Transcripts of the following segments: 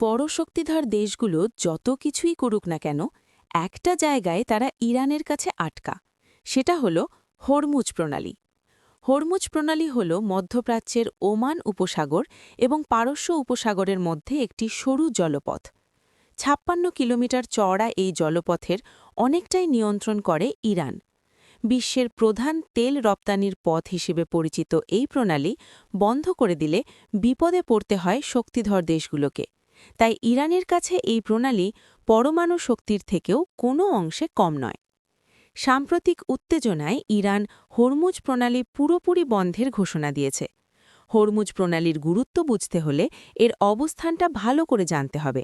বড় শক্তিধর দেশগুলো যত কিছুই করুক না কেন, একটা জায়গায় তারা ইরানের কাছে আটকা। সেটা হল হরমুজ প্রণালী। হরমুজ প্রণালী হল মধ্যপ্রাচ্যের ওমান উপসাগর এবং পারস্য উপসাগরের মধ্যে একটি সরু জলপথ। ৫৬ কিলোমিটার চওড়া এই জলপথের অনেকটাই নিয়ন্ত্রণ করে ইরান। বিশ্বের প্রধান তেল রপ্তানির পথ হিসেবে পরিচিত এই প্রণালী বন্ধ করে দিলে বিপদে পড়তে হয় শক্তিধর দেশগুলোকে। তাই ইরানের কাছে এই প্রণালী পরমাণু শক্তির থেকেও কোনো অংশে কম নয়। সাম্প্রতিক উত্তেজনায় ইরান হরমুজ প্রণালী পুরোপুরি বন্ধের ঘোষণা দিয়েছে। হরমুজ প্রণালীর গুরুত্ব বুঝতে হলে এর অবস্থানটা ভালো করে জানতে হবে।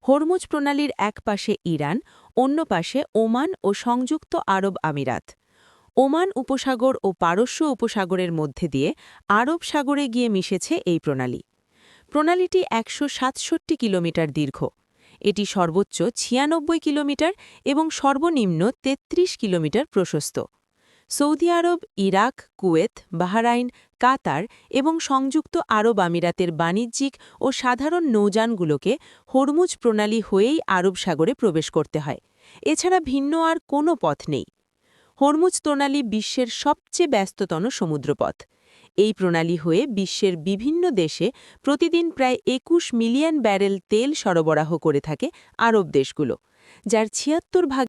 হরমুজ প্রণালীর এক পাশে ইরান, অন্য পাশে ওমান ও সংযুক্ত আরব আমিরাত। ওমান উপসাগর ও পারস্য উপসাগরের মধ্যে দিয়ে আরব সাগরে গিয়ে মিশেছে এই প্রণালী। প্রণালীটি ১৬৭ কিলোমিটার দীর্ঘ। এটি সর্বোচ্চ ৯৬ কিলোমিটার এবং সর্বনিম্ন ৩৩ কিলোমিটার প্রশস্ত। সৌদি আরব, ইরাক, কুয়েত, বাহরাইন, কাতার এবং সংযুক্ত আরব আমিরাতের বাণিজ্যিক ও সাধারণ নৌযানগুলোকে হরমুজ প্রণালী হয়েই আরব সাগরে প্রবেশ করতে হয়। এছাড়া ভিন্ন আর কোনো পথ নেই। হরমুজ প্রণালী বিশ্বের সবচেয়ে ব্যস্ততম সমুদ্রপথ। এই প্রণালী হয়ে বিশ্বের বিভিন্ন দেশে প্রতিদিন প্রায় ২১ মিলিয়ন ব্যারেল তেল সরবরাহ করে থাকে আরব দেশগুলো, যার ৭৬ ভাগ